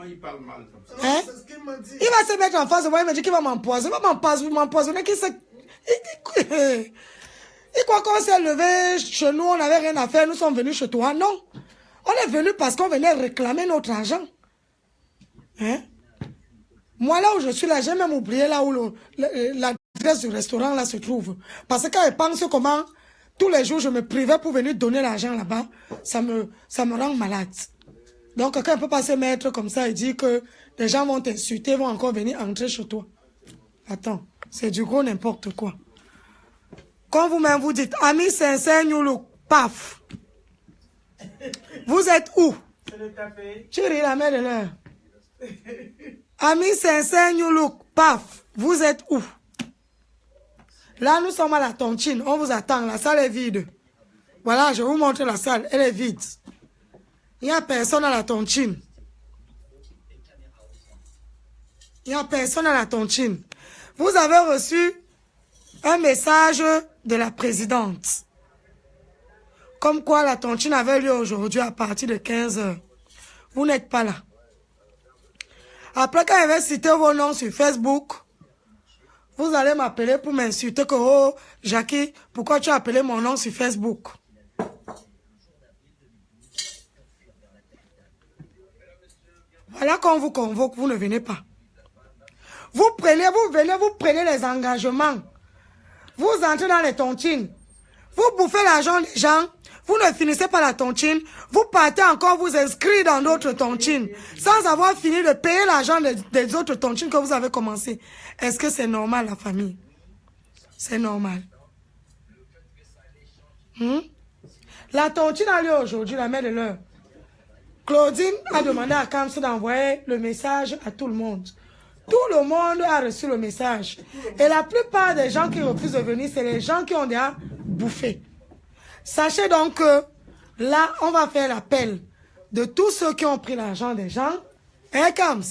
il parle mal comme ça? Hein? C'est ce qu'il m'a dit. Il va se mettre en face de moi, il me dit qu'il va m'empoisonner. Il va m'empoisonner. Il croit qu'on s'est levé chez nous, on n'avait rien à faire, nous sommes venus chez toi. Non. On est venu parce qu'on venait réclamer notre argent. Hein? Moi, là où je suis là, j'ai même oublié là où l'adresse du restaurant là se trouve. Parce que quand je pense comment tous les jours je me privais pour venir donner l'argent là-bas, ça me rend malade. Donc, quand on peut pas se mettre comme ça et dire que les gens vont t'insulter, vont encore venir entrer chez toi. Attends, c'est du gros n'importe quoi. Quand vous-même vous dites, ami sincère, nous look, paf. Vous êtes où? Tu ris la mère de l'heure. Ami sincère, nous look, paf. Vous êtes où? Là, nous sommes à la tontine. On vous attend. La salle est vide. Voilà, je vous montre la salle. Elle est vide. Il n'y a personne à la tontine. Il n'y a personne à la tontine. Vous avez reçu un message de la présidente. Comme quoi la tontine avait lieu aujourd'hui à partir de 15 h. Vous n'êtes pas là. Après, quand je vais citer vos noms sur Facebook, vous allez m'appeler pour m'insulter que, oh, Jackie, pourquoi tu as appelé mon nom sur Facebook? Voilà qu'on vous convoque, vous ne venez pas. Vous prenez les engagements. Vous entrez dans les tontines. Vous bouffez l'argent des gens. Vous ne finissez pas la tontine. Vous partez encore vous inscrire dans d'autres tontines. Sans avoir fini de payer l'argent des autres tontines que vous avez commencé. Est-ce que c'est normal, la famille? C'est normal. La tontine a lieu aujourd'hui, la mère de l'heure. Claudine a demandé à Kamsi d'envoyer le message à tout le monde. Tout le monde a reçu le message. Et la plupart des gens qui refusent de venir, c'est les gens qui ont déjà bouffé. Sachez donc que là, on va faire l'appel de tous ceux qui ont pris l'argent des gens. Hein, Kams?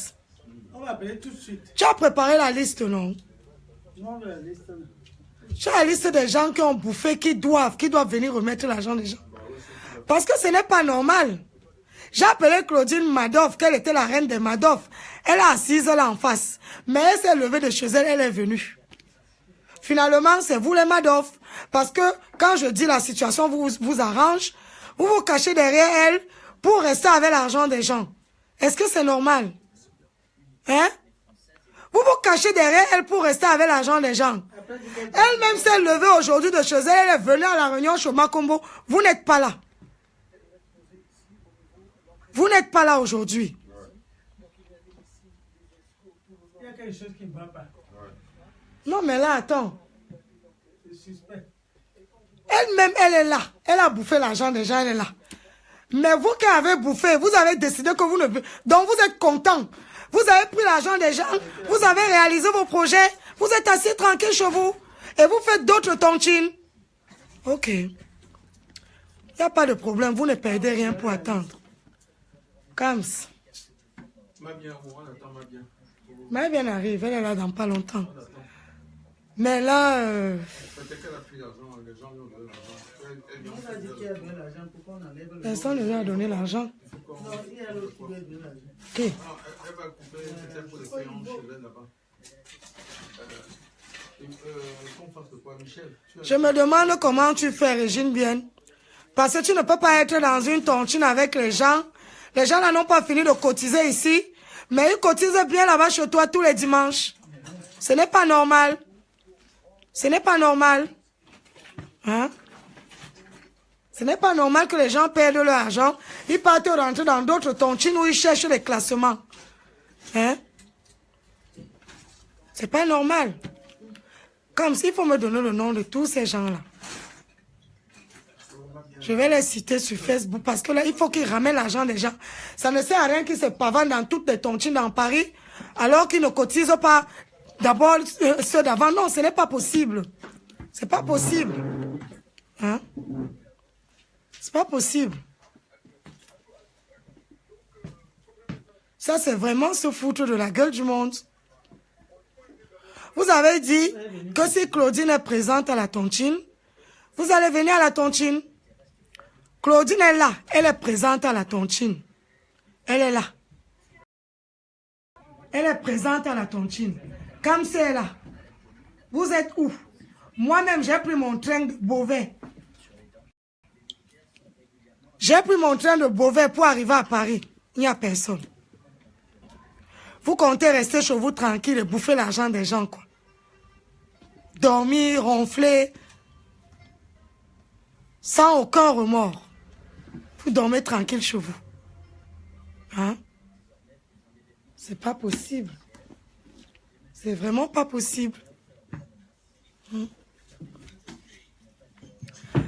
On va appeler tout de suite. Tu as préparé la liste, non? Non, la liste. Tu as la liste des gens qui ont bouffé, qui doivent venir remettre l'argent des gens. Parce que ce n'est pas normal. J'ai appelé Claudine Madoff, qu'elle était la reine des Madoff. Elle est assise là en face. Mais elle s'est levée de chez elle, elle est venue. Finalement, c'est vous les Madoff. Parce que quand je dis la situation vous arrange, vous vous cachez derrière elle pour rester avec l'argent des gens. Est-ce que c'est normal? Hein? Vous vous cachez derrière elle pour rester avec l'argent des gens. Elle-même s'est levée aujourd'hui de chez elle, elle est venue à la réunion chez Makombo. Vous n'êtes pas là. Vous n'êtes pas là aujourd'hui. Il y a quelque chose qui ne va pas. Non, mais là, attends. C'est suspect. Elle-même, elle est là. Elle a bouffé l'argent des gens, elle est là. Mais vous qui avez bouffé, vous avez décidé que vous ne... Donc, vous êtes content. Vous avez pris l'argent des gens. Vous avez réalisé vos projets. Vous êtes assis tranquille chez vous. Et vous faites d'autres tontines. Ok. Il n'y a pas de problème. Vous ne perdez rien pour attendre. Kams. Ma bien, on attend ma bien. Ma bien arrive. Elle est là dans pas longtemps. Mais là... Peut-être qu'elle a pris l'argent, les gens lui ont donné l'argent. On a dit qu'il a donné l'argent, pourquoi on enlève le... Personne ne lui a donné l'argent. Non, il y a l'autre qui lui a donné l'argent. Ok. Elle va couper peut-être pour les séances chez elle là-bas. Qu'on fasse de quoi, Michel? Je me demande comment tu fais, Régine, bien. Parce que tu ne peux pas être dans une tontine avec les gens. Les gens n'ont pas fini de cotiser ici. Mais ils cotisent bien là-bas chez toi tous les dimanches. Ce n'est pas normal. Ce n'est pas normal. Hein? Ce n'est pas normal que les gens perdent leur argent. Ils partent rentrer dans d'autres tontines où ils cherchent les classements. Hein? C'est pas normal. Comme s'il faut me donner le nom de tous ces gens-là. Je vais les citer sur Facebook parce que là, il faut qu'ils ramènent l'argent des gens. Ça ne sert à rien qu'ils se pavandent dans toutes les tontines dans Paris alors qu'ils ne cotisent pas d'abord ceux d'avant. Non, ce n'est pas possible. C'est pas possible. Hein? C'est pas possible. Ça, c'est vraiment se foutre de la gueule du monde. Vous avez dit que si Claudine est présente à la tontine, vous allez venir à la tontine. Claudine est là. Elle est présente à la tontine. Elle est là. Elle est présente à la tontine. Comme c'est là. Vous êtes où? Moi-même, j'ai pris mon train de Beauvais. J'ai pris mon train de Beauvais pour arriver à Paris. Il n'y a personne. Vous comptez rester chez vous tranquille et bouffer l'argent des gens, quoi. Dormir, ronfler, sans aucun remords. Vous dormez tranquille chez vous. Hein? C'est pas possible. C'est vraiment pas possible.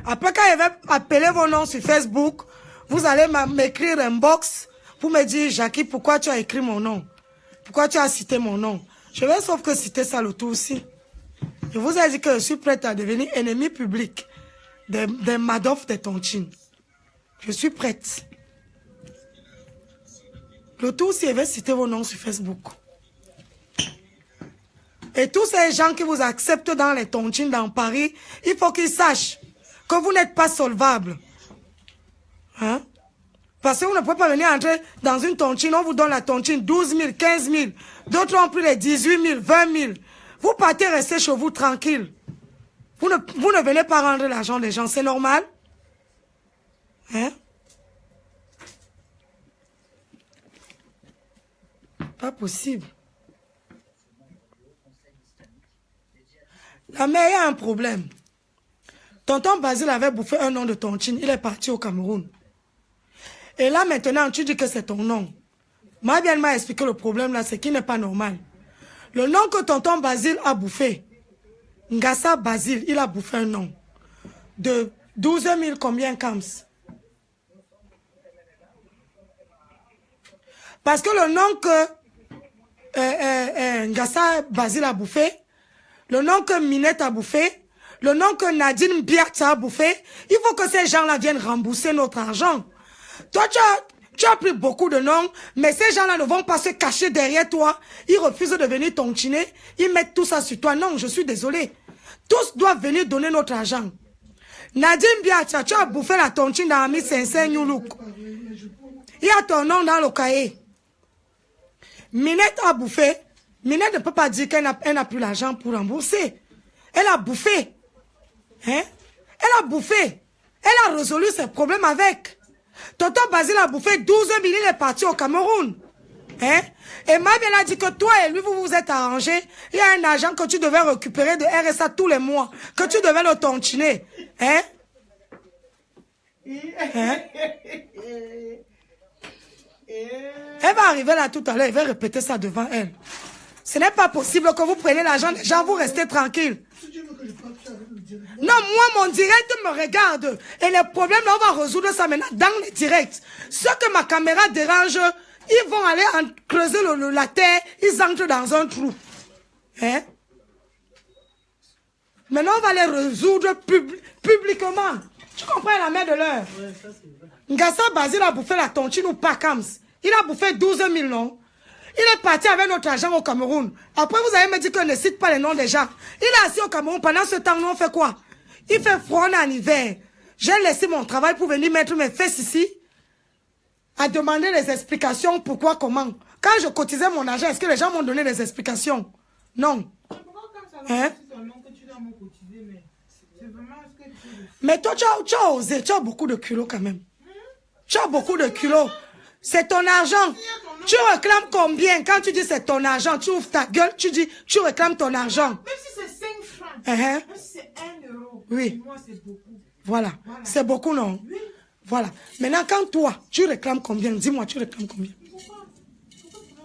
Après, quand je vais appeler vos noms sur Facebook, vous allez m'écrire un box pour me dire, Jackie, pourquoi tu as écrit mon nom? Pourquoi tu as cité mon nom? Je vais sauf que citer ça le tout aussi. Je vous ai dit que je suis prête à devenir ennemi public des Madoff des tontines. Je suis prête. Le tout aussi, je vais citer vos noms sur Facebook. Et tous ces gens qui vous acceptent dans les tontines dans Paris, il faut qu'ils sachent que vous n'êtes pas solvable. Hein? Parce que vous ne pouvez pas venir entrer dans une tontine, on vous donne la tontine 12 000, 15 000. D'autres ont pris les 18 000, 20 000. Vous partez rester chez vous tranquille. Vous ne venez pas rendre l'argent des gens, c'est normal? Hein? Pas possible. La mère, il y a un problème. Tonton Basile avait bouffé un nom de tontine. Il est parti au Cameroun. Et là, maintenant, tu dis que c'est ton nom. Ma bien m'a expliqué le problème là, c'est qu'il n'est pas normal. Le nom que tonton Basile a bouffé, Ngassa Basile, il a bouffé un nom. De 12 000 combien Kams? Parce que le nom que Ngassa Basile a bouffé, le nom que Minette a bouffé, le nom que Nadine Biartz a bouffé, il faut que ces gens-là viennent rembourser notre argent. Toi, tu as pris beaucoup de noms, mais ces gens-là ne vont pas se cacher derrière toi. Ils refusent de venir tontiner. Ils mettent tout ça sur toi. Non, je suis désolé. Tous doivent venir donner notre argent. Nadine Biartz, tu as bouffé la tontine dans Ami Sensei New Look. Il y a ton nom dans le cahier. Minette a bouffé. Minette ne peut pas dire qu'elle n'a plus l'argent pour rembourser. Elle a bouffé. Hein? Elle a bouffé. Elle a résolu ses problèmes avec. Tonton Basile a bouffé 12 000, il est parti au Cameroun. Hein? Et Mabel a dit que toi et lui, vous vous êtes arrangés. Il y a un argent que tu devais récupérer de RSA tous les mois. Que tu devais le tontiner. Hein? Hein? Elle va arriver là tout à l'heure, elle va répéter ça devant elle. Ce n'est pas possible que vous preniez l'argent des gens, vous restez tranquille. Non, moi, mon direct me regarde. Et les problèmes, là, on va résoudre ça maintenant dans les directs. Ceux que ma caméra dérange, ils vont aller creuser la terre, ils entrent dans un trou. Hein? Maintenant, on va les résoudre publiquement. Tu comprends la mère de l'heure? Ouais, ça c'est vrai. Ngassa Basile a bouffé la tontine ou pas Kams. Il a bouffé 12 000, non? Il est parti avec notre argent au Cameroun. Après, vous allez me dire qu'on ne cite pas les noms des gens. Il est assis au Cameroun. Pendant ce temps, nous, on fait quoi? Il fait froid en hiver. J'ai laissé mon travail pour venir mettre mes fesses ici, à demander des explications, pourquoi, comment. Quand je cotisais mon argent, est-ce que les gens m'ont donné des explications? Non. Hein? Mais toi, tu as osé, tu as beaucoup de culot quand même. Tu as beaucoup de culot. C'est ton argent. Tu réclames combien? Quand tu dis c'est ton argent, tu ouvres ta gueule, tu dis tu réclames ton argent. Même si c'est 5 francs, même si c'est 1 euro, oui. pour moi c'est beaucoup. Voilà. C'est beaucoup, non? Oui. Voilà. Maintenant, quand toi, tu réclames combien? Dis-moi, tu réclames combien?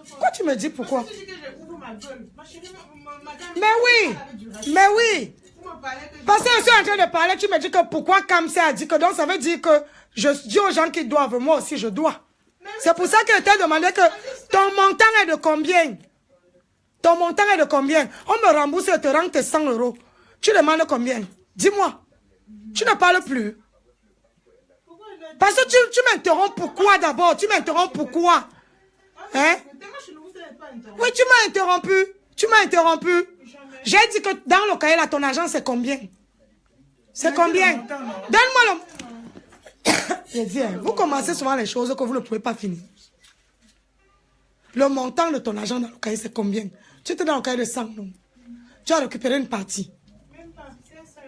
Pourquoi tu me dis pourquoi? Parce que tu dis que j'ouvre ma gueule. Ma chérie, madame, Mais oui! Mais oui! Parce que je suis en train de parler, tu me dis que pourquoi Kamsé a dit que donc ça veut dire que je dis aux gens qui doivent, moi aussi je dois. C'est pour ça que je t'ai demandé que ton montant est de combien? Ton montant est de combien? On me rembourse et te rend tes 100 euros. Tu demandes combien? Dis-moi. Tu ne parles plus. Parce que tu m'interromps pourquoi d'abord? Tu m'interromps pourquoi? Hein? Oui, tu m'as interrompu. Tu m'as interrompu. J'ai dit que dans le cahier là, ton argent c'est combien? C'est combien? Donne-moi le... J'ai dit, vous commencez souvent les choses que vous ne pouvez pas finir. Le montant de ton argent dans le cahier, c'est combien? Tu étais dans le cahier de 100, non? Tu as récupéré une partie. Même pas 500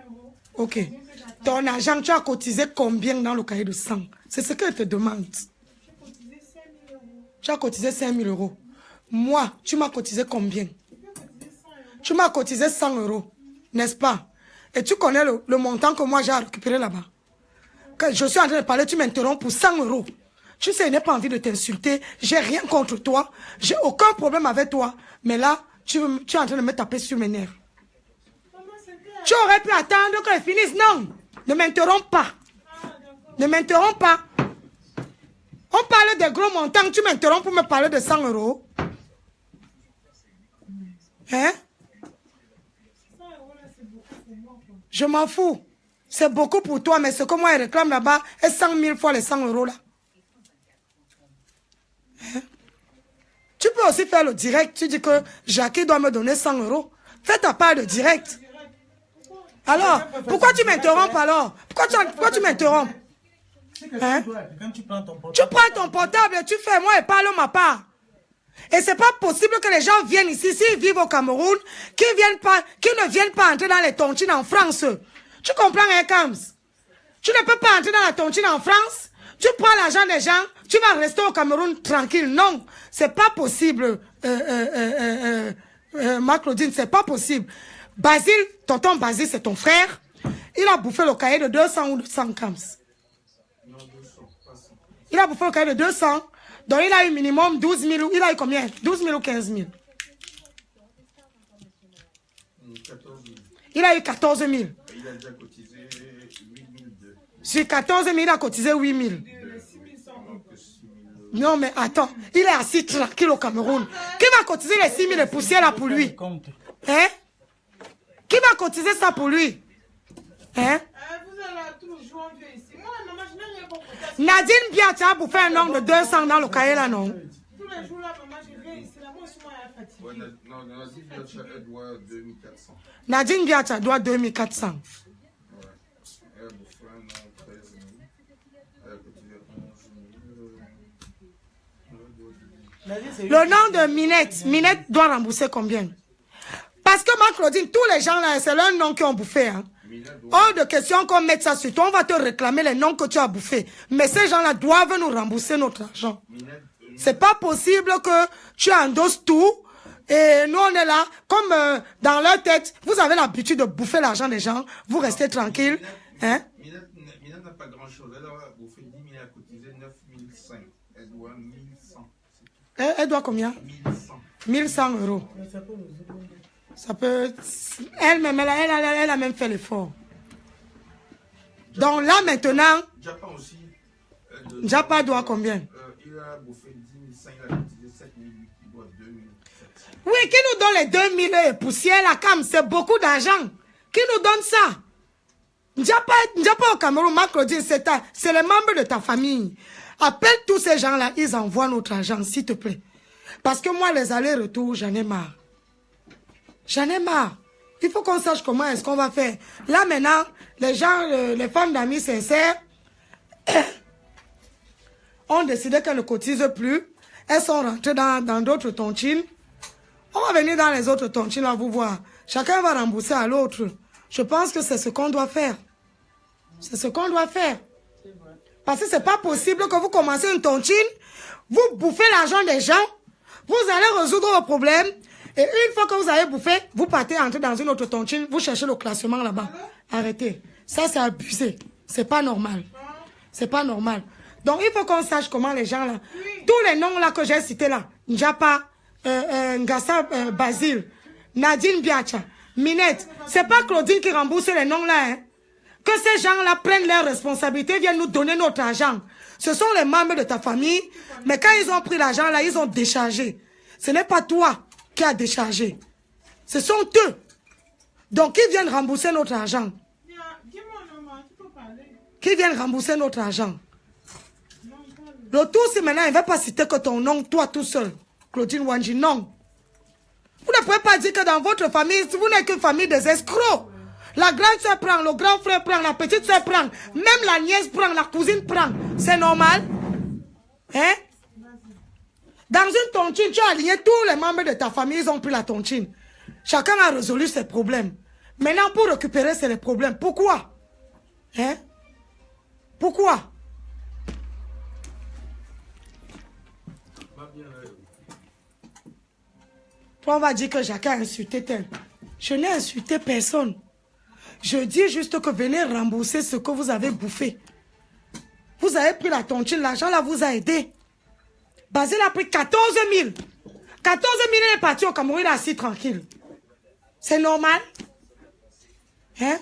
€. Ok. Ton argent, tu as cotisé combien dans le cahier de 100? C'est ce que je te demande. J'ai cotisé 5 000 €. Tu as cotisé 5 000 €. Moi, tu m'as cotisé combien? J'ai cotisé 100 €. Tu m'as cotisé 100 €, n'est-ce pas? Et tu connais le montant que moi j'ai récupéré là-bas. Quand je suis en train de parler, tu m'interromps pour 100 €. Tu sais, je n'ai pas envie de t'insulter. J'ai rien contre toi. J'ai aucun problème avec toi. Mais là, tu es en train de me taper sur mes nerfs. Maman, c'était... Tu aurais pu attendre que je finisse. Non, ne m'interromps pas. Ah, d'accord. Ne m'interromps pas. On parle de gros montants. Tu m'interromps pour me parler de 100 €. Hein? 100 € là, c'est beaucoup pour moi, quoi. Je m'en fous. C'est beaucoup pour toi, mais ce que moi je réclame là-bas est 100 000 fois les 100 € là. Hein? Tu peux aussi faire le direct. Tu dis que Jackie doit me donner 100 €. Fais ta part de direct. Alors, pourquoi tu m'interromps alors? Pourquoi tu m'interromps? C'est que Hein? tu dois, quand tu prends ton Tu portable. prends ton portable et tu fais moi et parle ma part. Et c'est pas possible que les gens viennent ici, s'ils vivent au Cameroun, qu'ils ne viennent pas entrer dans les tontines en France. Tu comprends, hein, Kams? Tu ne peux pas entrer dans la tontine en France. Tu prends l'argent des gens, tu vas rester au Cameroun tranquille. Non, c'est pas possible, Claudine, c'est pas possible. Basile, tonton Basile, c'est ton frère. Il a bouffé le cahier de 200 ou 200 Kams. Non, 200, pas 100. Il a bouffé le cahier de 200. Donc il a eu minimum 12 000. Il a eu combien? 12 000 ou 15 000? 14 000. Il a eu 14 000. Et il a déjà cotisé 8 002. Sur 14 000, il a cotisé 8 000. De 6 100 €. Donc 6 000 Non, mais attends. Il est assis tranquille au Cameroun. Qui va cotiser les 6 000 de poussière là pour lui? Compte. Hein? Qui va cotiser ça pour lui? Hein? Vous allez toujours enlever ici. Moi, maman, je n'ai rien compris. Nadine Biata a bouffé un nombre de 200 dans le cahier là, non? Tous les jours là, maman, je viens ici. Là, moi aussi, moi, je suis Ouais, fatiguée. non, Nadine Biacha, elle doit 2400. Nadine Biata doit 2400. Ouais. Elle a bouffé un an, 13 000. Elle a cotisé 11 000. Le nom de Minette. Minette doit rembourser combien? Parce que ma Claudine, tous les gens là, c'est leur nom qui ont bouffé. Hein. Minette doit... Hors de question qu'on mette ça sur toi, on va te réclamer les noms que tu as bouffés. Mais ces gens-là doivent nous rembourser notre argent. Minette, C'est pas possible que tu endosses tout et nous on est là, comme dans leur tête, vous avez l'habitude de bouffer l'argent des gens, vous restez tranquille. Hein? Minette n'a pas grand-chose. Elle a bouffé 10 000, elle a cotisé 9 500. Elle doit 1100. Elle doit combien? 1100. 1100 €. Mais ça peut nous aider. Ça peut... Elle-même, elle a même fait l'effort. Donc là maintenant, Japan aussi. Japa doit combien? Il a bouffé 10 500, il a cotisé 7 000, il doit 2 700. Oui, qui nous donne les 2000 et poussière là, Cam, c'est beaucoup d'argent. Qui nous donne ça? Japa au Cameroun, ma Claudine, c'est les membres de ta famille. Appelle tous ces gens-là, ils envoient notre argent, s'il te plaît. Parce que moi, les allers-retours, j'en ai marre. J'en ai marre. Il faut qu'on sache comment est-ce qu'on va faire. Là, maintenant, les gens, les femmes d'amis sincères, ont décidé qu'elles ne cotisent plus. Elles sont rentrées dans d'autres tontines. On va venir dans les autres tontines, là, vous voir. Chacun va rembourser à l'autre. Je pense que c'est ce qu'on doit faire. C'est ce qu'on doit faire. Parce que c'est pas possible que vous commencez une tontine, vous bouffez l'argent des gens, vous allez résoudre vos problèmes, et une fois que vous avez bouffé, vous partez entrer dans une autre tontine, vous cherchez le classement là-bas. Arrêtez. Ça, c'est abusé. C'est pas normal. C'est pas normal. Donc, il faut qu'on sache comment les gens là, tous les noms là que j'ai cités là, Njapa, Ngassa Basile, Nadine Biacha, Minette, c'est pas Claudine qui rembourse les noms là, hein. Que ces gens-là prennent leurs responsabilités, viennent nous donner notre argent. Ce sont les membres de ta famille, mais quand ils ont pris l'argent là, ils ont déchargé. Ce n'est pas toi qui as déchargé. Ce sont eux. Donc, ils viennent rembourser notre argent. Dis-moi, maman, tu peux parler. Qui viennent rembourser notre argent. Le tout, c'est maintenant, il ne va pas citer que ton nom, toi tout seul. Claudine Wanji, non. Vous ne pouvez pas dire que dans votre famille, vous n'êtes qu'une famille des escrocs. La grande soeur prend, le grand frère prend, la petite soeur prend, même la nièce prend, la cousine prend. C'est normal? Hein? Dans une tontine, tu as aligné tous les membres de ta famille, ils ont pris la tontine. Chacun a résolu ses problèmes. Maintenant, pour récupérer, c'est les problèmes. Pourquoi? Hein? Pourquoi? Toi, on va dire que Jacques a insulté tel. Je n'ai insulté personne. Je dis juste que venez rembourser ce que vous avez bouffé. Vous avez pris la tontine, l'argent là vous a aidé. Basile a pris 14 000. 14 000, il est parti au Cameroun, il est assis tranquille. C'est normal? Hein?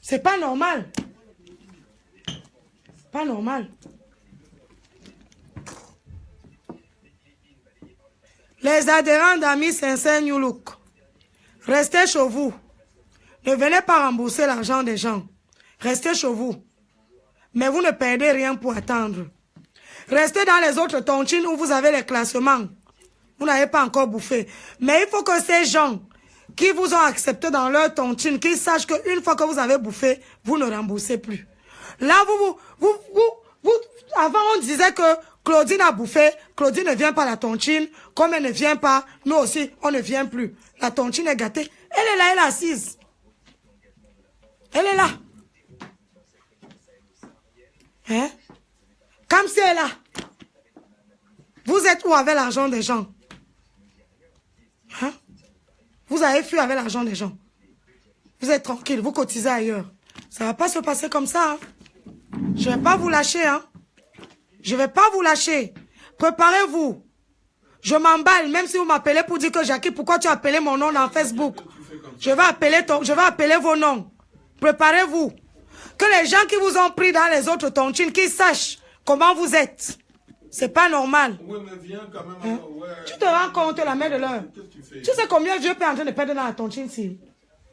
C'est pas normal. Pas normal. Les adhérents d'Amis Sincères New Look, restez chez vous. Ne venez pas rembourser l'argent des gens. Restez chez vous. Mais vous ne perdez rien pour attendre. Restez dans les autres tontines où vous avez les classements. Vous n'avez pas encore bouffé. Mais il faut que ces gens qui vous ont accepté dans leur tontine, qu'ils sachent qu'une fois que vous avez bouffé, vous ne remboursez plus. Là, avant on disait que Claudine a bouffé, Claudine ne vient pas à la tontine, comme elle ne vient pas, nous aussi, on ne vient plus. La tontine est gâtée. Elle est là, elle est assise. Elle est là. Hein? Comme si elle est là. Vous êtes où avec l'argent des gens? Hein? Vous avez fui avec l'argent des gens. Vous êtes tranquille, vous cotisez ailleurs. Ça ne va pas se passer comme ça. Hein? Je ne vais pas vous lâcher. Hein? Je ne vais pas vous lâcher. Préparez-vous. Je m'emballe, même si vous m'appelez pour dire que Jackie, pourquoi tu as appelé mon nom dans Facebook? Je vais appeler vos noms. Préparez-vous. Que les gens qui vous ont pris dans les autres tontines, qu'ils sachent comment vous êtes. C'est pas normal. Oui, mais viens quand même. Hein? Ouais. Tu te rends compte la mère de l'heure. Tu sais combien Dieu peut en train de perdre dans la tontine ici?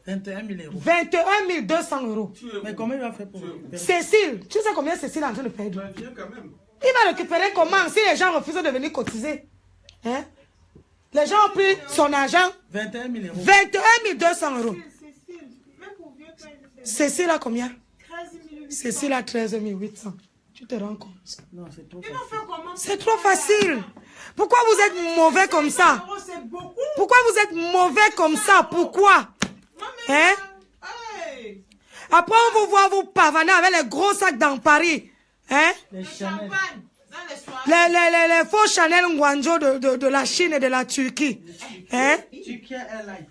21 000 euros. 21 200 euros. Mais comment il va faire pour Cécile, tu sais combien Cécile est en train de perdre? Mais viens quand même. Il va récupérer comment si les gens refusent de venir cotiser? Hein? Les gens ont pris son argent. 21 000 euros. 21 200 euros. Cécile, même pour vieux quand il Cécile a combien? 13 800. Cécile a 13 800. Tu te rends compte? Non, c'est trop Ils vont faire comment? C'est trop facile. Pourquoi vous êtes mauvais comme ça? C'est beaucoup. Pourquoi vous êtes mauvais comme ça? Pourquoi? Non, mais Hein? hey, Après, on vous voit vous pavaner avec les gros sacs dans Paris. Hein? Les le Chanel. champagne dans les soirées. Les faux Chanel Ngwanjo de la Chine et de la Turquie. Hein? Turquie Airlines.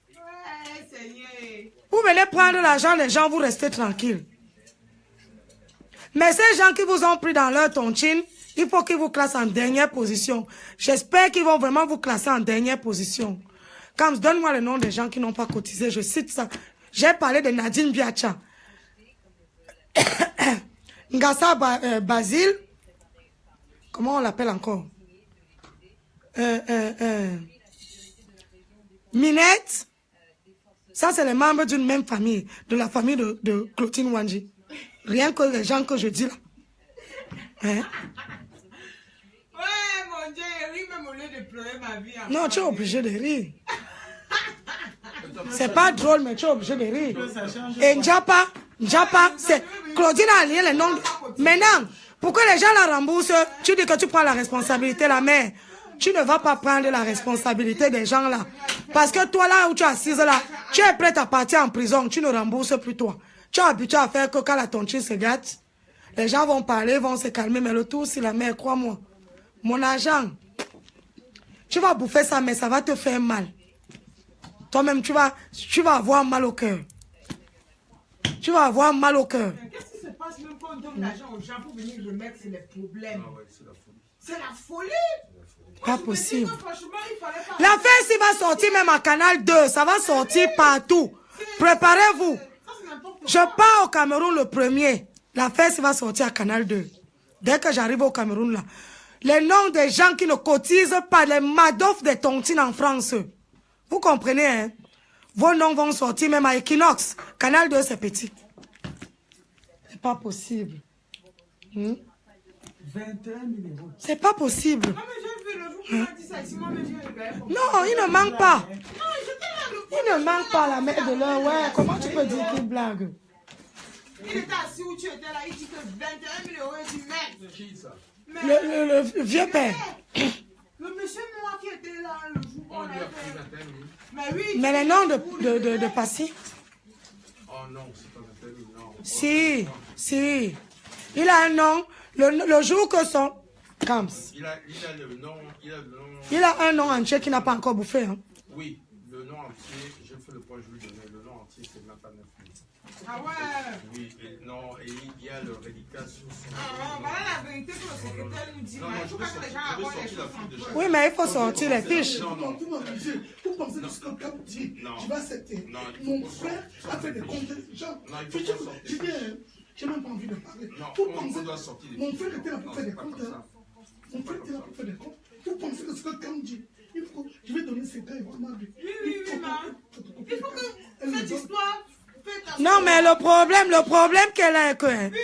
Ouais, Seigneur. Vous venez prendre l'argent des gens, vous restez tranquille. Mais ces gens qui vous ont pris dans leur tontine, il faut qu'ils vous classent en dernière position. J'espère qu'ils vont vraiment vous classer en dernière position. Comme donne-moi le nom des gens qui n'ont pas cotisé, je cite ça. J'ai parlé de Nadine Biacha. Ngassa Basile. Comment on l'appelle encore? Minette. Ça, c'est les membres d'une même famille, de la famille de Clotilde Wanji. Rien que les gens que je dis là. Hein? Ouais, mon Dieu, il rit même au lieu de pleurer ma vie. Non, tu es obligé de rire. C'est pas drôle, mais tu es obligé de rire. Et Njapa, c'est... Claudine a lié les noms. Maintenant, pour que les gens la remboursent, tu dis que tu prends la responsabilité, la mère. Tu ne vas pas prendre la responsabilité des gens là. Parce que toi là où tu es assise là, tu es prête à partir en prison, tu ne rembourses plus toi. Tu es habitué à faire que quand la tontine se gâte, les gens vont parler, vont se calmer, mais le tout, c'est la mère, crois-moi. Mon argent, tu vas bouffer ça, mais ça va te faire mal. Toi-même, tu vas avoir mal au cœur. Tu vas avoir mal au cœur. Qu'est-ce qui se passe même quand on donne l'argent aux gens pour venir remettre sur les problèmes? Ah ouais, c'est la folie. C'est la folie. Pas Je me dis possible. que franchement, il fallait pas... L'affaire, s'il va sortir même à Canal 2, ça va sortir partout. Préparez-vous. Ça, c'est n'importe quoi. Je pars au Cameroun le 1er. L'affaire, ça va sortir à Canal 2. Dès que j'arrive au Cameroun, là. Les noms des gens qui ne cotisent pas, les Madoff des tontines en France. Vous comprenez, hein? Vos noms vont sortir même à Equinox. Canal 2, c'est petit. C'est pas possible. 21 000 euros. C'est pas possible. Non, mais j'ai vu le jour où on a dit ça ici, moi, mais je regardais comme ça. Non, il ne manque pas. Non, j'étais là, le Il ne manque pas la mère de l'heure. Ouais, comment tu peux dire qu'il blague? Il était assis où tu étais là, il dit que 21 000 euros, il dit merde. C'est qui ça? Le vieux père. Le monsieur noir qui était là le jour où On on lui a avait pris fait. 21 000. Mais oui. Mais le nom de Passy. Oh non, c'est pas 21 000, non. Si, si. Il a un nom. Le jour que son... Kams. Il a le nom, Il a un nom entier qu'il n'a pas encore bouffé. Hein. oui, le nom entier, j'ai fait le point, je lui donnais, le nom entier, c'est même pas 9 000. Ah ouais. Oui, et non, et il y a le reliquat sur son... Ah, voilà la vérité que le secrétaire nous dit. Non, Mais non, il faut je vais pas que les gens sortir avoir les la choses fille de entre chaque- eux. Oui, mais il faut sortir les fiches. Non, non. Vous m'obligez. Vous pensez que ce que Cap dit, Non. tu vas accepter. Non, il faut Mon qu'on frère sorte. a fait des comptes. Genre, Non, il faut qu'on sorte. je dis, j'ai même pas envie de parler. Non, Vous on pensez doit sortir des mon fiches. frère était là pour Non, faire des c'est pas comptes. comme hein. ça. Mon frère était là pour faire des comptes. Vous pensez que ce que Cam dit, il faut, je vais donner ses gars et vraiment lui. Oui, mais il faut que cette histoire fait Non, mais le problème qu'elle a, que... Oui,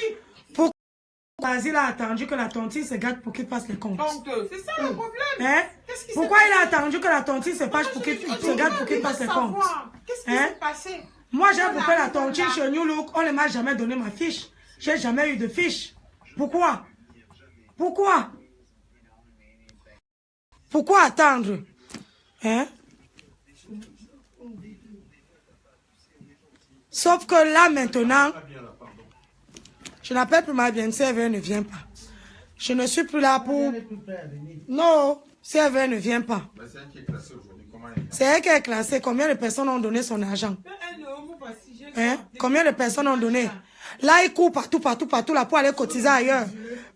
Pourquoi Basile a attendu que la tontine se gâte pour qu'il fasse les comptes? donc c'est ça le problème. Hein? Qu'est-ce qui Pourquoi s'est il a attendu que la tontine se fâche pour qu'il se gâte pour qu'il fasse les comptes? Qu'est-ce qui Hein? s'est passé? Moi, j'ai bouffé la tontine chez New Look. On ne m'a jamais donné ma fiche. J'ai jamais eu de fiche. Pourquoi? Pourquoi? Pourquoi attendre? Hein? Sauf que là, maintenant, je n'appelle plus ma bien-sœur, elle ne vient pas. Je ne suis plus là pour... Elle est plus prête à venir. Non, si elle ne vient pas. Mais c'est elle qui est classée aujourd'hui, comment elle est? C'est elle qui est classée. Combien de personnes ont donné son argent? Hein? Combien de personnes ont donné? Là, ils courent partout là pour aller cotiser ailleurs.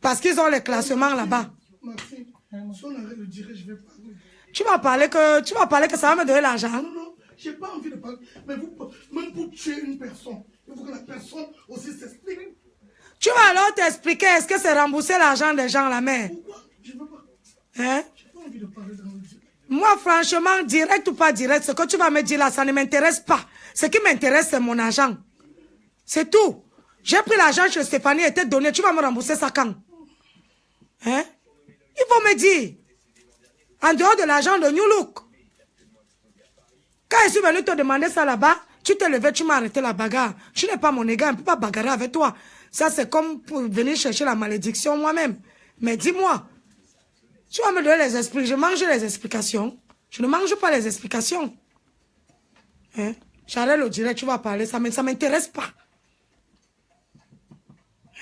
Parce qu'ils ont les classements là-bas. Maxime, si on arrête de dire, je vais parler. Tu vas parler que ça va me donner l'argent. Non, non, j'ai pas envie de parler. Mais vous, même pour tuer une personne, il faut que la personne aussi s'explique. Tu vas alors t'expliquer, est-ce que c'est rembourser l'argent des gens, la mère? Pourquoi? Je veux pas. Hein? J'ai pas envie de parler dans le direct. Moi, franchement, direct ou pas direct, ce que tu vas me dire là, ça ne m'intéresse pas. Ce qui m'intéresse, c'est mon argent. C'est tout. J'ai pris l'argent chez Stéphanie et t'ai donné. Tu vas me rembourser ça quand? Hein? Il faut me dire. En dehors de l'argent de New Look. Quand je suis venu te demander ça là-bas, tu t'es levé, tu m'as arrêté la bagarre. Tu n'es pas mon égard, on ne peut pas bagarrer avec toi. Ça, c'est comme pour venir chercher la malédiction moi-même. Mais dis-moi, tu vas me donner les explications. Je mange les explications. Je ne mange pas les explications. Hein? J'arrête le direct, tu vas parler, ça ne m'intéresse pas.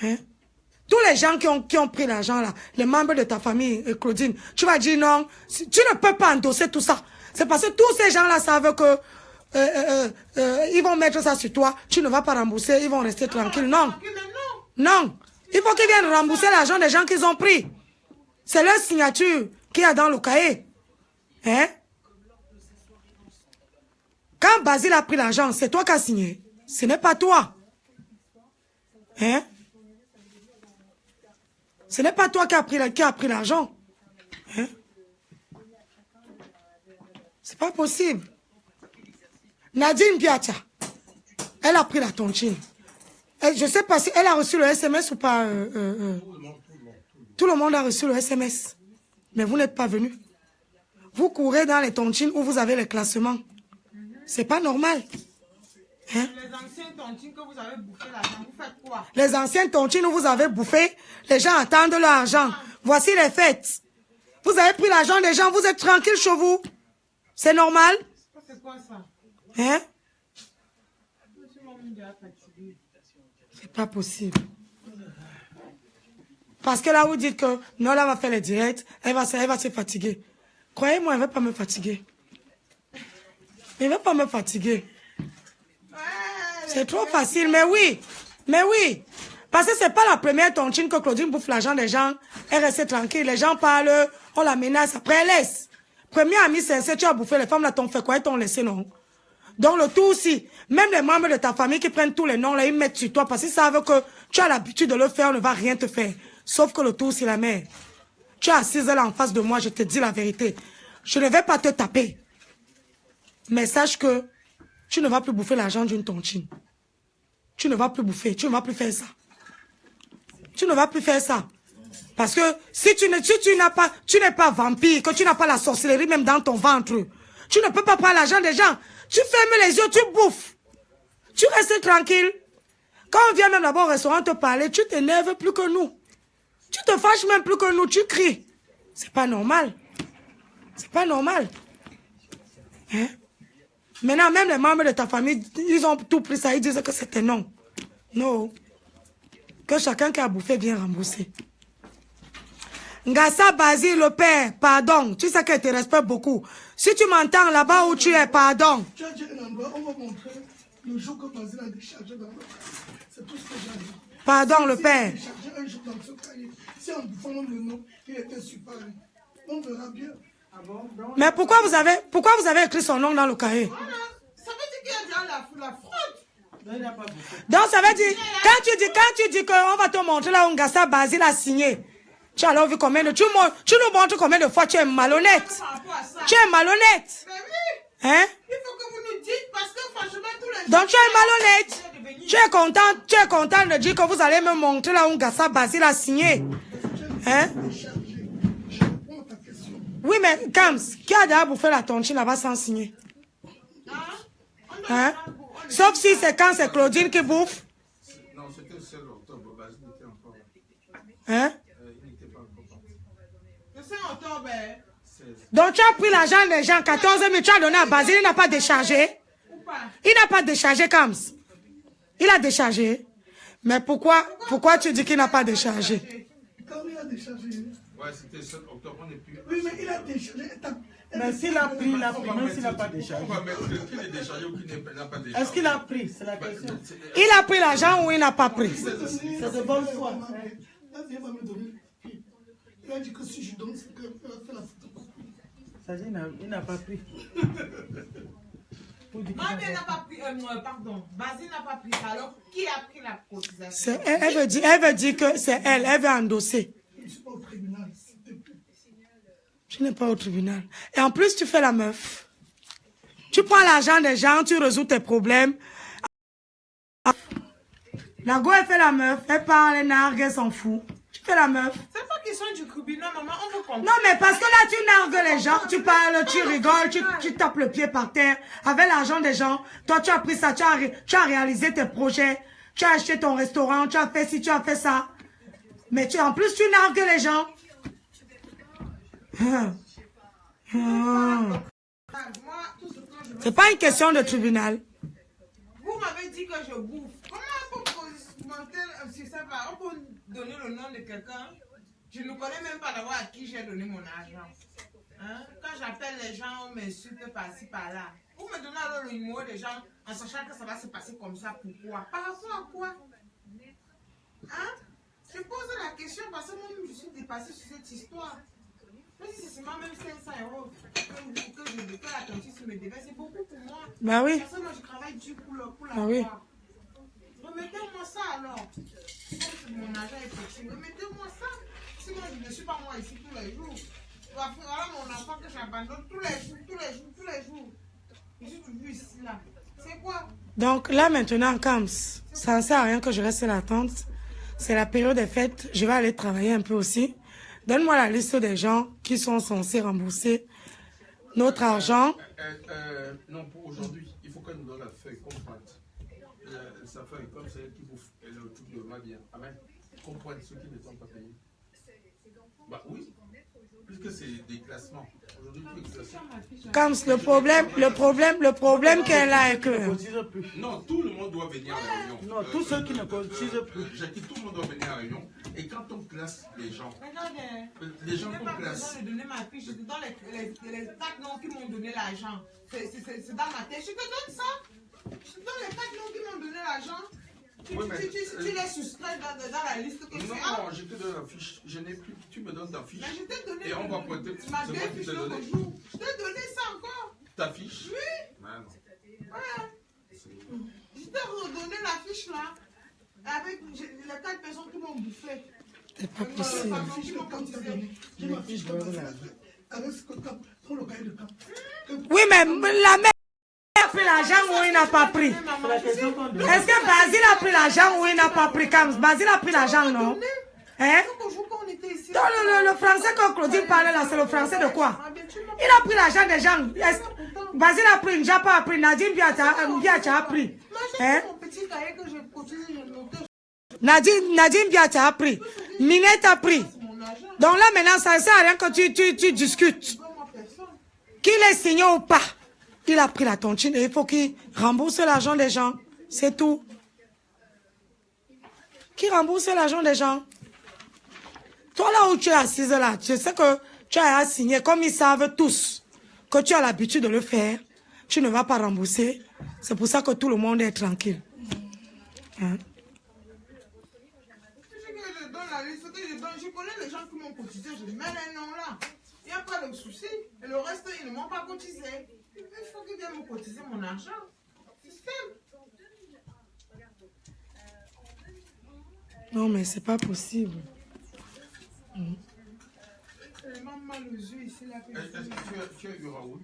Hein? Tous les gens qui ont pris l'argent là, les membres de ta famille, Claudine, tu vas dire non, tu ne peux pas endosser tout ça. C'est parce que tous ces gens là savent que ils vont mettre ça sur toi, tu ne vas pas rembourser, ils vont rester tranquilles. Non. Non. Il faut qu'ils viennent rembourser l'argent des gens qu'ils ont pris. C'est leur signature qu'il y a dans le cahier. Hein? Quand Basile a pris l'argent, c'est toi qui as signé. Ce n'est pas toi. Hein? Ce n'est pas toi qui as pris l'argent. Hein? C'est pas possible. Nadine Biatia, elle a pris la tontine. Je ne sais pas si elle a reçu le SMS ou pas. Tout le monde a reçu le SMS. Mais vous n'êtes pas venu. Vous courez dans les tontines où vous avez les classements. C'est pas normal. Hein? Les anciennes tontines que vous avez bouffé l'argent, vous faites quoi? Les anciennes tontines où vous avez bouffé, les gens attendent leur argent. Voici les fêtes. Vous avez pris l'argent des gens, vous êtes tranquille chez vous. C'est normal? C'est quoi ça? Hein? Je suis même déjà fatiguée. C'est pas possible. Parce que là, vous dites que non, là, elle va faire les directs, elle va se fatiguer. Croyez-moi, elle ne va pas me fatiguer. Elle ne va pas me fatiguer. C'est trop facile, mais oui. Mais oui. Parce que ce n'est pas la première tontine que Claudine bouffe l'argent des gens. Elle reste tranquille. Les gens parlent, on la menace, après elle laisse. Premier ami sincère, tu as bouffé les femmes, là, t'ont fait quoi? Ils t'ont laissé, non? Donc le tout aussi, même les membres de ta famille qui prennent tous les noms, là, ils mettent sur toi parce qu'ils savent que tu as l'habitude de le faire, on ne va rien te faire. Sauf que le tout, c'est la mère. Tu es assise là en face de moi, je te dis la vérité. Je ne vais pas te taper. Mais sache que tu ne vas plus bouffer l'argent d'une tontine. Tu ne vas plus bouffer, tu ne vas plus faire ça. Tu ne vas plus faire ça. Parce que si tu n'es pas vampire, que tu n'as pas la sorcellerie même dans ton ventre, tu ne peux pas prendre l'argent des gens. Tu fermes les yeux, tu bouffes. Tu restes tranquille. Quand on vient même là-bas au restaurant te parler, tu t'énerves plus que nous. Tu te fâches même plus que nous, tu cries. C'est pas normal. C'est pas normal. Hein? Maintenant, même les membres de ta famille, ils ont tout pris ça, ils disent que c'était non. Non. Que chacun qui a bouffé vienne rembourser. Ngassa Basile, le père, pardon. Tu sais qu'elle te respecte beaucoup. Si tu m'entends là-bas où tu es, pardon. Tu as dit un endroit, on va montrer le jour que Basile a déchargé dans le cahier. C'est tout ce que j'ai dit. Pardon, le père. Si il a déchargé un jour dans ce cahier, si en bouffant même le nom, il était super. On verra bien. Mais pourquoi vous avez écrit son nom dans le cahier? Voilà. Ça veut dire qu'il y a déjà la fraude. Donc ça veut dire, quand tu dis qu'on va te montrer là où Ngassa Basile a signé, tu as alors vu combien de... Tu nous montres combien de fois tu es malhonnête. Par rapport à ça. Tu es malhonnête. Mais oui. Hein? Il faut que vous nous dites parce que franchement tous les Donc tu es malhonnête. Tu es content de dire que vous allez me montrer là où Ngassa Basile a signé. Hein? Je réponds à ta question. Oui, mais Kams, qui a déjà bouffé la tontine là-bas sans signer? Hein? Sauf si c'est quand c'est Claudine qui bouffe. Non, c'était le 16 octobre. Basile était encore là. Hein? Il n'était pas encore parti. Le 5 octobre. 16. Donc tu as pris l'argent des gens, 14 000, tu as donné à Basile, il n'a pas déchargé. Ou pas. Il n'a pas déchargé, Kams. Il a déchargé. Mais pourquoi tu dis qu'il n'a pas déchargé? Quand il a déchargé. Ouais, c'était le 7 octobre. On n'est plus. Oui, mais il a déchargé. Mais s'il a pris, même s'il n'a pas déchargé. On va mettre qui est déchargé ou qui n'a pas déchargé. Est-ce qu'il a pris? C'est la question. Il a pris l'argent ou il n'a pas pris? C'est de bonne foi. Là, il va me donner. Il a dit que si je donne, c'est qu'il va faire la photocopie. Ça dit, il n'a pas pris. Non, mais elle n'a pas pris. Pardon. Basile n'a pas pris ça. Alors, qui a pris la cotisation? Elle veut dire que c'est elle veut endosser. Je ne suis pas au tribunal, s'il te plaît. Tu n'es pas au tribunal. Et en plus, tu fais la meuf. Tu prends l'argent des gens, tu résous tes problèmes. La go, elle fait la meuf. Elle parle, elle nargue, elle s'en fout. Tu fais la meuf. C'est pas question du tribunal, maman. On veut comprendre. Non, mais parce que là, tu nargues les gens, tu parles, tu rigoles, tu tapes le pied par terre. Avec l'argent des gens, toi, tu as pris ça, tu as réalisé tes projets. Tu as acheté ton restaurant, tu as fait ci, tu as fait ça. Mais en plus, tu nargues les gens. Moi, tout ce que je veux. C'est pas une question de tribunal. Vous m'avez dit que je bouffe. Comment on peut monter sur ça? On peut donner le nom de quelqu'un. Je ne connais même pas d'avoir à qui j'ai donné mon argent. Hein? Quand j'appelle les gens, on m'insulte par-ci, par-là. Vous me donnez alors le numéro des gens en sachant que ça va se passer comme ça. Pourquoi? Par rapport à quoi? Hein? Je pose la question parce que moi, je suis dépassée sur cette histoire. Mais si c'est seulement même 500 € que la tontine me devait, c'est beaucoup pour moi. Bah oui. Parce que moi, je travaille dur pour la Ah oui. voir. Remettez-moi ça alors. Mon argent est petit. Remettez-moi ça. Sinon, je ne suis pas moi ici tous les jours. Voilà mon enfant que j'abandonne tous les jours. Je suis toujours ici là. C'est quoi? Donc là maintenant, Kams, ça ne sert à rien que je reste à l'attente. C'est la période des fêtes. Je vais aller travailler un peu aussi. Donne-moi la liste des gens qui sont censés rembourser notre argent. Non, pour aujourd'hui, il faut qu'elle nous donne la feuille complète. Sa feuille, comme c'est elle qui bouffe, elle tout va bien. Amen. Comprendre ceux qui ne sont pas payés. Bah oui, puisque c'est des classements. Aujourd'hui, tout est classé. Kams, le problème qu'elle a est que... Non, tout le monde doit venir à la réunion. Non, tous ceux qui ne cotisent plus. Jackie, tout le monde doit venir à la réunion. Et quand on classe les gens, Regardez. les gens Je n'ai qu'on pas classe. besoin de donner ma fiche. C'est dans les 4 noms qui m'ont donné l'argent. C'est dans ma tête. Je te donne ça. Je te donne les 4 noms qui m'ont donné l'argent. Tu les soustrais dans la liste que tu as. Non, je te donne la fiche. Je n'ai plus. Tu me donnes ta fiche. Mais je t'ai donné. Et on va pointer. C'est Ma moi deux qui fiches t'ai donné. l'autre jour. Je t'ai donné ça encore. Ta fiche? Oui. Ah, non. Ouais. Je t'ai redonné la fiche là. Avec les 4 personnes qui m'ont bouffé. C'est pas possible. Fiche de camp, t'as donné. J'ai ma fiche de camp. Avec ce que camp, dans le cahier de camp. Oui, mais la mère a pris l'argent ou il n'a pas pris? C'est la question qu'on demande. Est-ce que Basile a pris l'argent ou il n'a pas pris, Kams? Basile a pris l'argent, non? Hein? Quand on était ici. Non, le français que Claudine parlait là, c'est le français de quoi? Il a pris l'argent des gens. Basile a pris, Njapa a pris, Nadine Biacha a pris. Moi, j'ai Hein? mon petit cahier que j'ai cotisé, j'ai noté. Nadine Biat a pris. Minette a pris. Mon argent, Donc là, maintenant, ça ne sert à rien que tu discutes. pas moi personne. Qu'il ait signé ou pas, il a pris la tontine et il faut qu'il rembourse l'argent des gens. C'est tout. Qu'il rembourse l'argent des gens. Toi, là où tu es assise, là, je sais que tu as signé, comme ils savent tous que tu as l'habitude de le faire, tu ne vas pas rembourser. C'est pour ça que tout le monde est tranquille. Hein? Je donne la liste que je donne. Je connais les gens qui m'ont cotisé, je mets les noms là. Il n'y a pas de souci. Et le reste, ils ne m'ont pas cotisé. Il faut qu'ils viennent me cotiser mon argent. C'est simple. Non, mais c'est pas possible. C'est vraiment mal aux yeux ici là. Est-ce que tu as eu Raoul?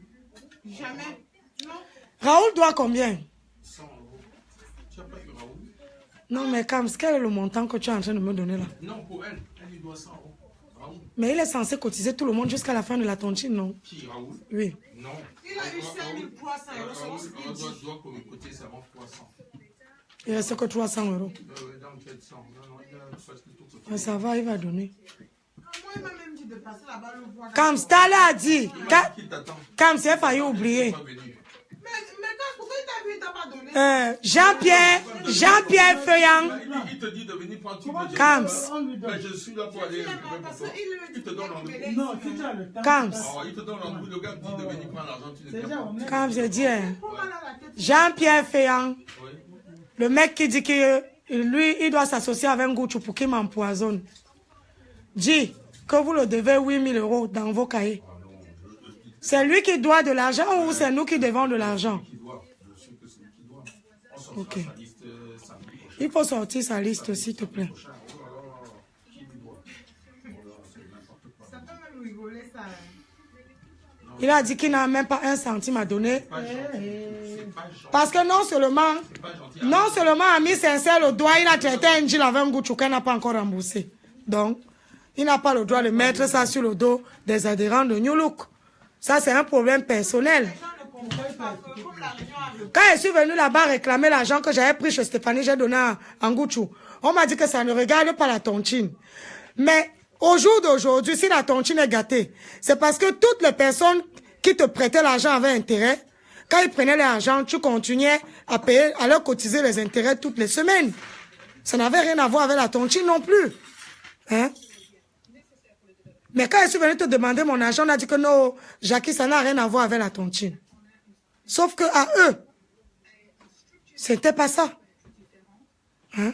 Jamais. Non. Raoul doit combien? 100 €. Tu n'as pas eu Raoul? Non, mais Kams, quel est le montant que tu es en train de me donner là? Non, pour elle. Elle lui doit 100 €. Raoul. Mais il est censé cotiser tout le monde jusqu'à la fin de la tontine, non? Qui, Raoul? Oui. Non. Il a eu 5300 € selon ce qu'il dit. Doit coter seulement 300. Il reste que 300 €. Donc, 700. Non, il a presque tout coté. Mais ça va, il va donner. Moi, il m'a même dit de passer là-bas le voir. Kams, t'as a dit. Qui t'attend? Kams, il a failli oublier. Pas venu. Mais quand pourquoi il t'a vu, il t'a pas donné? Jean-Pierre Feuillant. Il te dit de venir prendre tout le Kams. On lui donne. Mais je suis là pour aller. Parce qu'il Il te donne rendez-vous. Non, si tu as le temps. Kams. Oh, il te donne rendez-vous. Le gars dit de venir prendre l'argent. Tu ne Déjà, viens pas. on est. Kams, je dis, hein. Trop mal à la tête. Jean-Pierre Feuillant. Oui. Le mec qui dit que lui, il doit s'associer avec Ngouchou pour qu'il m'empoisonne. Dit que vous le devez 8 000 € dans vos cahiers. C'est lui qui doit de l'argent ou c'est nous qui devons de l'argent? Qui doit. Je sais que c'est lui qui doit. On sortira Ok. sa liste samedi prochain. Il faut sortir sa liste, s'il te plaît. Qui lui doit? C'est n'importe quoi. Ça peut même rigoler, ça. Hein. Il a dit qu'il n'a même pas un centime à donner. Pas gentil. C'est pas gentil. Parce que non seulement a mis sincère le doigt, il a traité un deal avec Ngouchou qu'elle n'a pas encore remboursé. Donc, il n'a pas le droit de mettre ça sur le dos des adhérents de New Look. Ça, c'est un problème personnel. Les gens ne comprennent pas que comme la réunion avait Quand je suis venue là-bas réclamer l'argent que j'avais pris chez Stéphanie, j'ai donné à Ngouchou. On m'a dit que ça ne regarde pas la tontine. Mais au jour d'aujourd'hui, si la tontine est gâtée, c'est parce que toutes les personnes qui te prêtaient l'argent avaient intérêt. Quand ils prenaient l'argent, tu continuais à payer, à leur cotiser les intérêts toutes les semaines. Ça n'avait rien à voir avec la tontine non plus. Hein? Mais quand je suis venue te demander mon argent, on a dit que non, Jackie, ça n'a rien à voir avec la tontine. Sauf que à eux, c'était pas ça. Hein?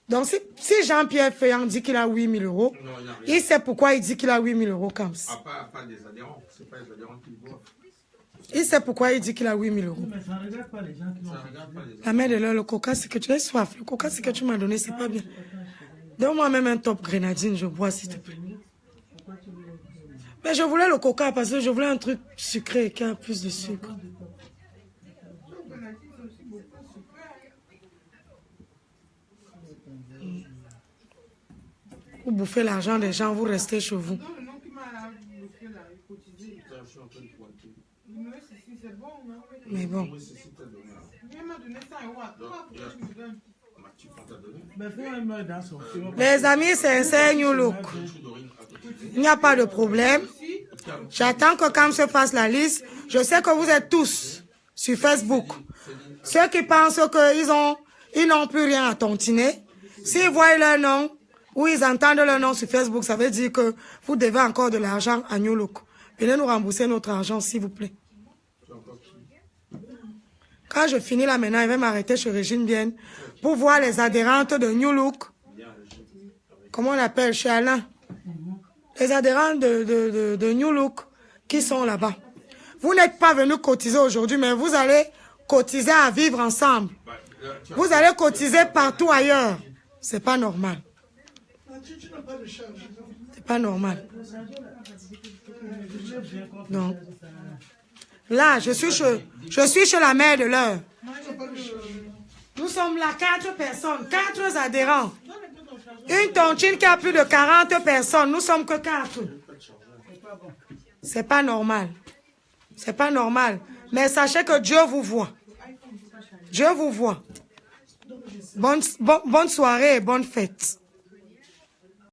Donc, si Jean-Pierre Feuillant dit qu'il a 8 000 €, Non, il n'y a rien. il sait pourquoi il dit qu'il a 8 000 € comme ça. Pas des adhérents. Ce n'est pas les adhérents qui doivent. Il sait pourquoi il dit qu'il a 8 000 €. Mais ça ne regarde pas les gens qui l'ont Ça ne regarde pas les adhérents. La mère de l'heure, le coca, c'est que tu as soif. Le coca, c'est que tu m'as donné, c'est pas bien. Donne-moi même un top grenadine, je bois, s'il te plaît. Mais je voulais le coca parce que je voulais un truc sucré qui a plus de sucre. Vous bouffez l'argent des gens, vous restez chez vous. le nom qui m'a bloqué là, cotisé. Je suis en train de pointer. Mais c'est bon, non? Mais bon. Oui, c'est ce que tu as donné. Il m'a donné 100 € à toi, pourquoi tu me donnes? Tu prends ta donnée. Mais fais un meurtre dans son film. Les amis, c'est un New Look. Il n'y a pas de problème. J'attends que Cam se fasse la liste. Je sais que vous êtes tous sur Facebook. Ceux qui pensent qu'ils n'ont plus rien à tontiner, s'ils voient leur nom ou ils entendent leur nom sur Facebook, ça veut dire que vous devez encore de l'argent à New Look. Venez nous rembourser notre argent, s'il vous plaît. Quand je finis là maintenant, je vais m'arrêter chez Régine Bienne pour voir les adhérentes de New Look. Comment on l'appelle? Chez Alain. Les adhérents de New Look qui sont là-bas. Vous n'êtes pas venus cotiser aujourd'hui, mais vous allez cotiser à vivre ensemble. Vous allez cotiser partout ailleurs. C'est pas normal. Tu n'as pas de charge. C'est pas normal. Donc, là, je suis chez la mère de l'heure. Nous sommes là 4 personnes, 4 adhérents. Une tontine qui a plus de 40 personnes. Nous sommes que 4. C'est pas normal. C'est pas normal. Mais sachez que Dieu vous voit. Dieu vous voit. Bonne soirée et bonne fête.